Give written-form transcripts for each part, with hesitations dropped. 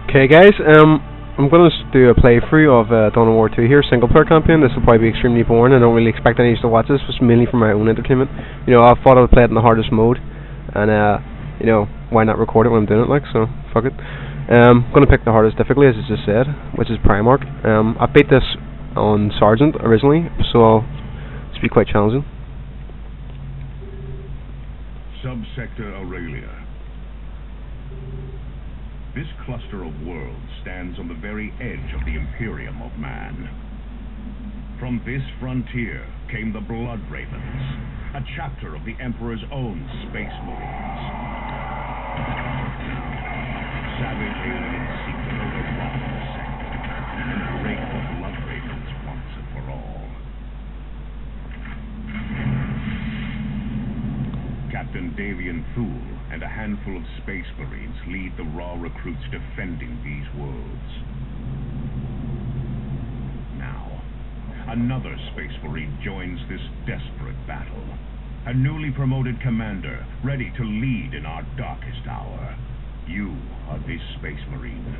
Okay guys, I'm going to do a playthrough of Dawn of War 2 here, single player campaign. This will probably be extremely boring. I don't really expect any of you to watch this, it's mainly for my own entertainment. You know, I thought I would play it in the hardest mode, and you know, why not record it when I'm doing it, like, so, fuck it. I'm going to pick the hardest difficulty, as I just said, which is Primarch. I beat this on Sergeant originally, so it's be quite challenging. Subsector Aurelia. This cluster of worlds stands on the very edge of the Imperium of Man. From this frontier came the Blood Ravens, a chapter of the Emperor's own Space Marines. Savage aliens seek to overrun the sector and break the Blood Ravens once and for all. Captain Davian Thule and a handful of Space Marines lead the raw recruits defending these worlds. Now, another Space Marine joins this desperate battle. A newly promoted commander, ready to lead in our darkest hour. You are this Space Marine.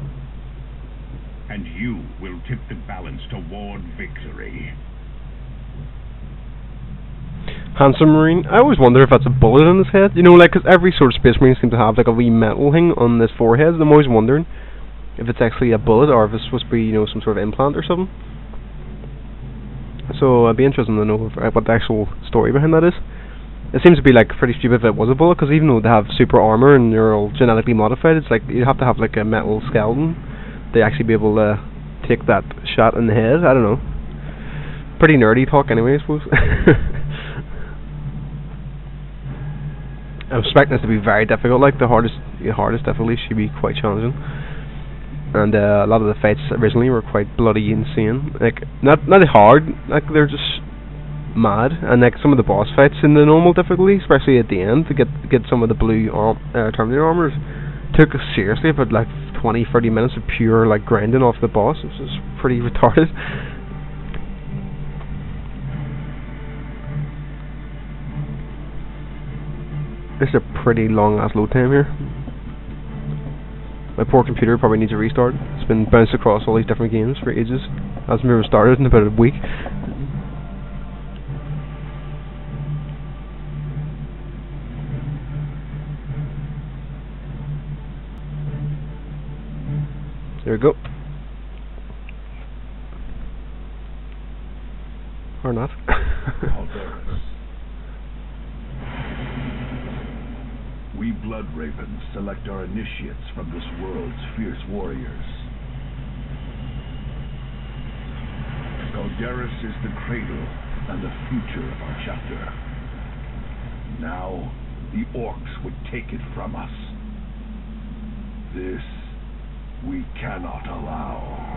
And you will tip the balance toward victory. Handsome Marine. I always wonder if that's a bullet on his head. You know, like, because every sort of Space Marine seems to have like a wee metal thing on his forehead. I'm always wondering if it's actually a bullet or if it's supposed to be, you know, some sort of implant or something. So I'd be interested to know what the actual story behind that is. It seems to be like pretty stupid if it was a bullet, because even though they have super armor and they're all genetically modified, it's like you have to have like a metal skeleton to actually be able to take that shot in the head. I don't know. Pretty nerdy talk anyway, I suppose. I'm expecting this to be very difficult. Like the hardest definitely should be quite challenging. And a lot of the fights originally were quite bloody insane. Like not hard, like they're just mad. And like some of the boss fights in the normal difficulty, especially at the end, to get some of the blue Terminator armors, took seriously about like 20-30 minutes of pure like grinding off the boss. It was just pretty retarded. This is a pretty long ass load time here. My poor computer probably needs a restart. It's been bounced across all these different games for ages. Hasn't been restarted in about a week. There we go. Or not. We Blood Ravens select our initiates from this world's fierce warriors. Calderis is the cradle and the future of our chapter. Now, the orcs would take it from us. This we cannot allow.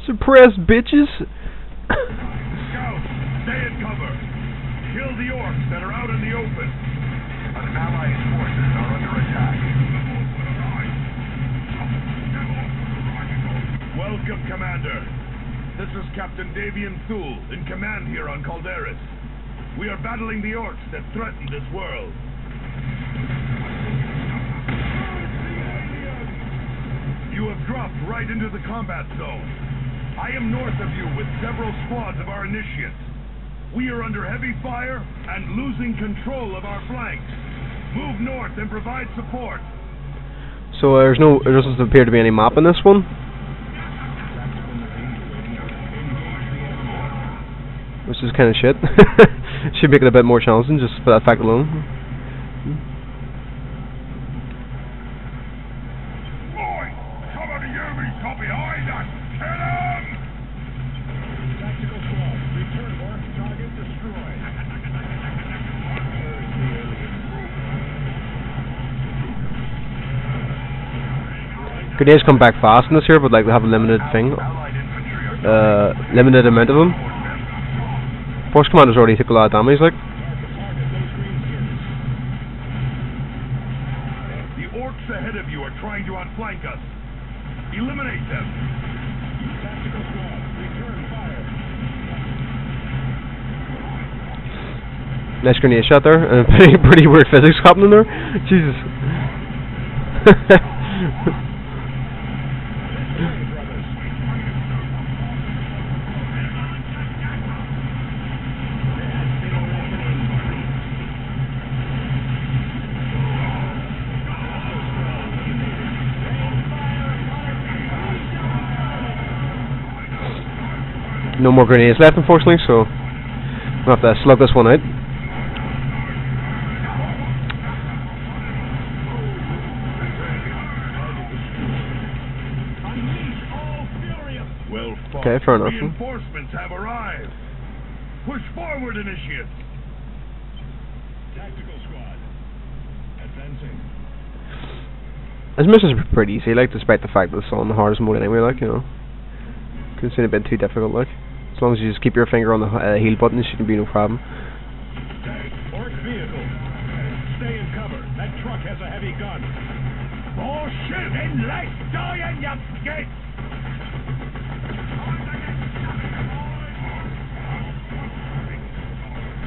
Suppressed bitches! Scouts, stay in cover. Kill the orcs that are out in the open. An allied forces are under attack. Welcome, Commander. This is Captain Davian Thule, in command here on Calderis. We are battling the orcs that threaten this world. You have dropped right into the combat zone. I am north of you with several squads of our initiates. We are under heavy fire and losing control of our flanks. Move north and provide support. So there doesn't appear to be any map in this one. Which is kind of shit. Should make it a bit more challenging just for that fact alone. Grenades come back fast in this here, but like they have a limited thing, limited amount of them. Force commanders already took a lot of damage, like. The orcs ahead of you are trying to outflank us. Eliminate them. Nice grenade shot there, and pretty weird physics happening there. Jesus. No more grenades left, unfortunately, so we'll have to slug this one out. Well fought. Okay, fair enough. Reinforcements have arrived. Push forward, initiates. Tactical squad. Advancing. This mission's pretty easy, like, despite the fact that it's on the hardest mode anyway, like, you know. Couldn't seem a bit too difficult, like. As long as you just keep your finger on the heal button, it shouldn't be no problem. Orc vehicle. Stay in cover. That truck has a heavy gun. More shooting, less dying, you gits!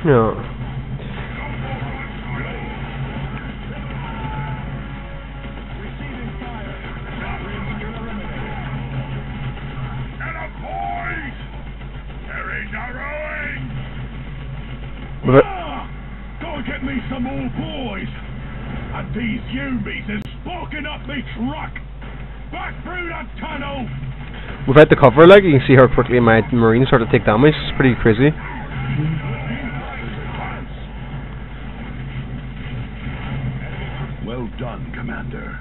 No. Receiving fire. And a boys! There is a rowing! Go get me some more boys! And these Yubies is sparking up me truck! Back through the tunnel! Without the cover, like, you can see how quickly my marines start to take damage. It's pretty crazy. Well done, Commander.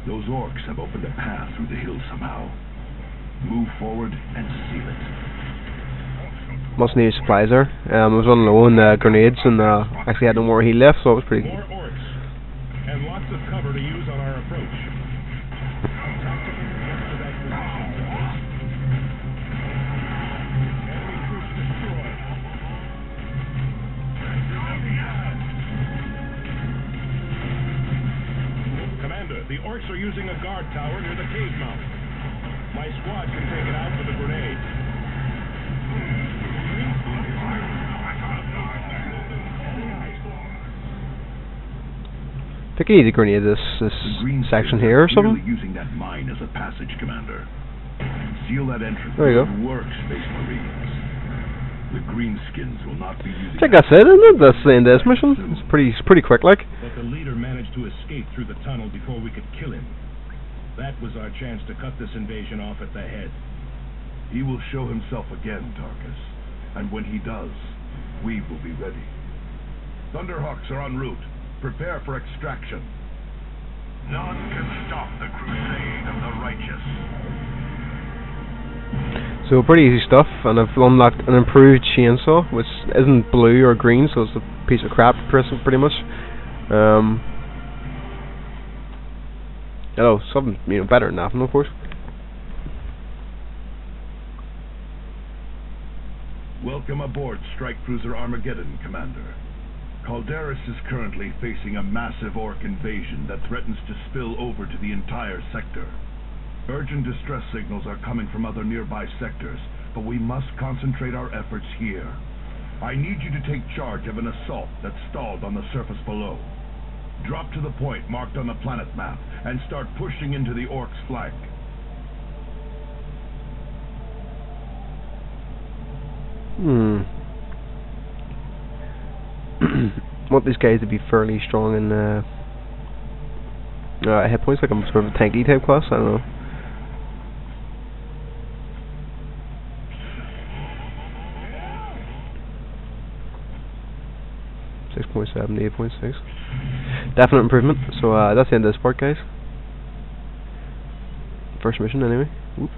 Those orcs have opened a path through the hills somehow. Move forward and seal it. Must need supplies there. I was on low on grenades and actually had no more heal left, so it was pretty More orcs. And lots of cover to use on our approach. Commander, the orcs are using a guard tower near the cave mouth. My squad can take it out with a grenade. I think I need to grenade this section here or something. Using that mine as a passage, Commander. Seal that entrance. There you go. Work, Space Marines. The greenskins will not be using. I think that's it, isn't it? That's the end of this mission. It's pretty quick, like. But the leader managed to escape through the tunnel before we could kill him. That was our chance to cut this invasion off at the head. He will show himself again, Tarkus. And when he does, we will be ready. Thunderhawks are en route. Prepare for extraction. None can stop the crusade of the righteous. So pretty easy stuff, and I've unlocked an improved chainsaw, which isn't blue or green, so it's a piece of crap pretty much. Something better than nothing, of course. Welcome aboard Strike Cruiser Armageddon, Commander. Calderis is currently facing a massive orc invasion that threatens to spill over to the entire sector. Urgent distress signals are coming from other nearby sectors, but we must concentrate our efforts here. I need you to take charge of an assault that's stalled on the surface below. Drop to the point marked on the planet map and start pushing into the orc's flank. I want these guys to be fairly strong in hit points, like I'm sort of a tanky type class, I don't know. .7 to 8.6. Definite improvement. So that's the end of this part, guys. First mission, anyway. Whoop.